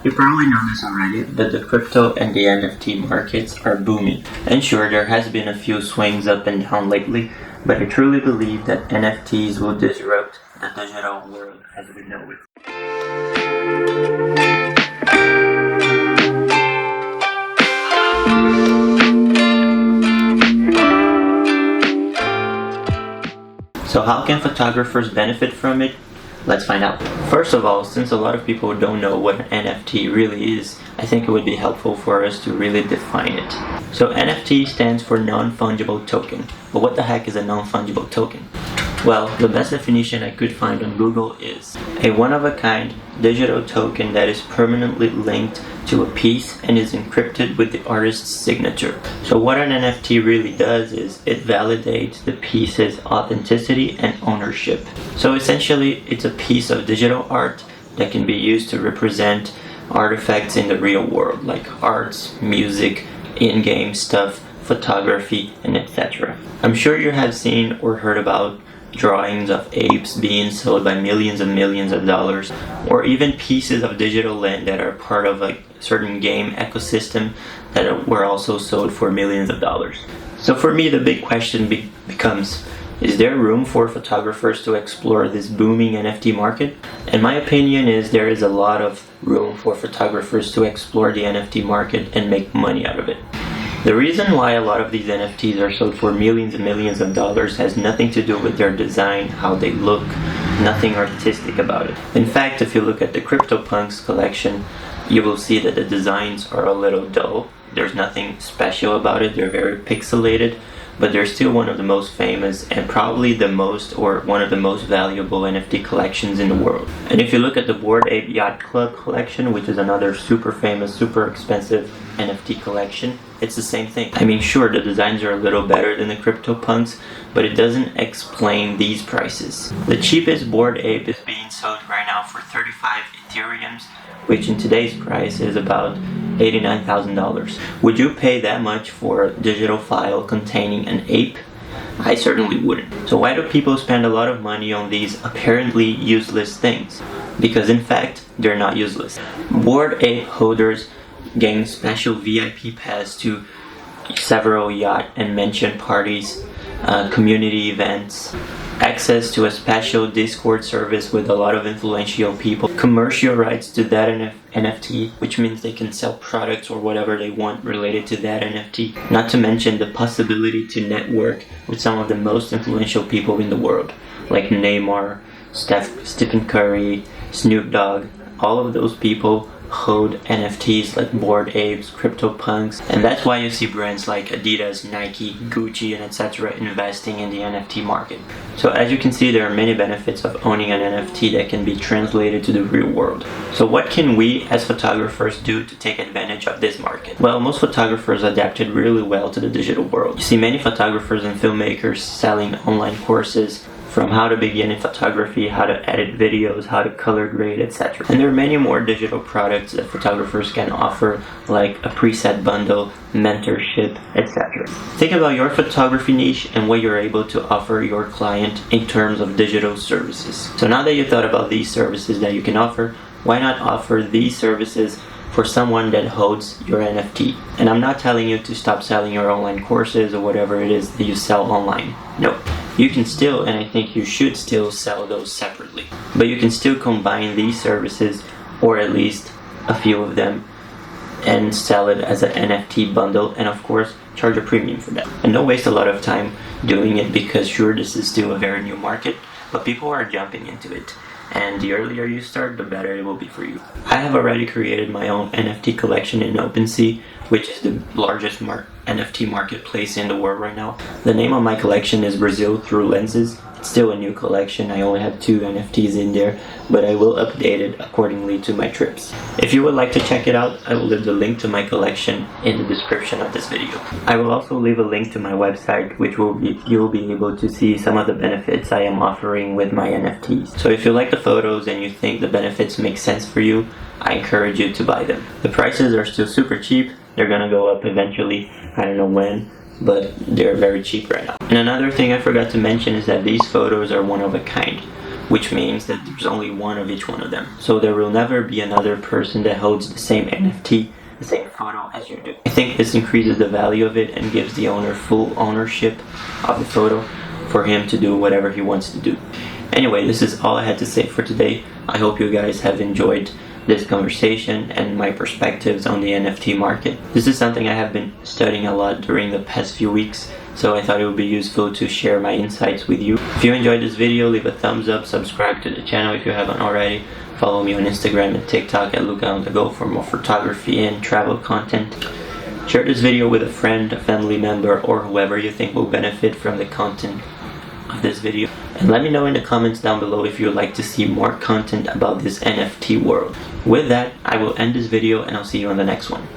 You probably know this already, but the crypto and the NFT markets are booming. And sure, there has been a few swings up and down lately, but I truly believe that NFTs will disrupt the digital world as we know it. So how can photographers benefit from it? Let's find out. First of all, since a lot of people don't know what an NFT really is, I think it would be helpful for us to really define it. So NFT stands for non-fungible token. But what the heck is a non-fungible token? Well, the best definition I could find on Google is a one-of-a-kind digital token that is permanently linked to a piece and is encrypted with the artist's signature. So what an NFT really does is it validates the piece's authenticity and ownership. So essentially, it's a piece of digital art that can be used to represent artifacts in the real world, like arts, music, in-game stuff, photography, and etc. I'm sure you have seen or heard about drawings of apes being sold by millions and millions of dollars, or even pieces of digital land that are part of a certain game ecosystem that were also sold for millions of dollars. So for me, the big question becomes, is there room for photographers to explore this booming NFT market? And my opinion is there is a lot of room for photographers to explore the NFT market and make money out of it. The reason why a lot of these NFTs are sold for millions and millions of dollars has nothing to do with their design, how they look, nothing artistic about it. In fact, if you look at the CryptoPunks collection, you will see that the designs are a little dull. There's nothing special about it, they're very pixelated, but they're still one of the most famous and probably the most or one of the most valuable NFT collections in the world. And if you look at the Bored Ape Yacht Club collection, which is another super famous, super expensive NFT collection, it's the same thing. I mean, sure, the designs are a little better than the CryptoPunks, but it doesn't explain these prices. The cheapest Bored Ape is being sold right now for 35 Ethereums, which in today's price is about $89,000. Would you pay that much for a digital file containing an ape? I certainly wouldn't. So why do people spend a lot of money on these apparently useless things? Because in fact, they're not useless. Bored Ape holders gain special VIP pass to several yacht and mansion parties, community events, access to a special Discord service with a lot of influential people, commercial rights to that NFT, which means they can sell products or whatever they want related to that NFT, not to mention the possibility to network with some of the most influential people in the world, like Neymar, Stephen Curry, Snoop Dogg. All of those people hold NFTs like Bored Apes, CryptoPunks, and that's why you see brands like Adidas, Nike, Gucci, and etc. investing in the NFT market. So as you can see, there are many benefits of owning an NFT that can be translated to the real world. So what can we as photographers do to take advantage of this market? Well, most photographers adapted really well to the digital world. You see many photographers and filmmakers selling online courses from how to begin in photography, how to edit videos, how to color grade, etc. And there are many more digital products that photographers can offer, like a preset bundle, mentorship, etc. Think about your photography niche and what you're able to offer your client in terms of digital services. So now that you thought about these services that you can offer, why not offer these services for someone that holds your NFT? And I'm not telling you to stop selling your online courses or whatever it is that you sell online. No. You can still, and I think you should still, sell those separately. But you can still combine these services, or at least a few of them, and sell it as an NFT bundle, and of course charge a premium for that. And don't waste a lot of time doing it, because sure, this is still a very new market, but people are jumping into it. And the earlier you start, the better it will be for you. I have already created my own NFT collection in OpenSea, which is the largest NFT marketplace in the world right now. The name of my collection is Brazil Through Lenses. It's still a new collection. I only have 2 NFTs in there, but I will update it accordingly to my trips. If you would like to check it out, I will leave the link to my collection in the description of this video. I will also leave a link to my website, which you'll be able to see some of the benefits I am offering with my NFTs. So if you like the photos and you think the benefits make sense for you, I encourage you to buy them. The prices are still super cheap. They're gonna go up eventually. I don't know when, but they're very cheap right now. And another thing I forgot to mention is that these photos are one of a kind. which means that there's only one of each one of them. So there will never be another person that holds the same NFT, the same photo as you do. I think this increases the value of it and gives the owner full ownership of the photo for him to do whatever he wants to do. Anyway, this is all I had to say for today. I hope you guys have enjoyed this conversation and my perspectives on the NFT market. This is something I have been studying a lot during the past few weeks, so I thought it would be useful to share my insights with you. If you enjoyed this video, leave a thumbs up, subscribe to the channel if you haven't already, follow me on Instagram and TikTok at Lucca on the go for more photography and travel content. Share this video with a friend, a family member, or whoever you think will benefit from the content of this video. And let me know in the comments down below if you would like to see more content about this NFT world. With that, I will end this video and I'll see you on the next one.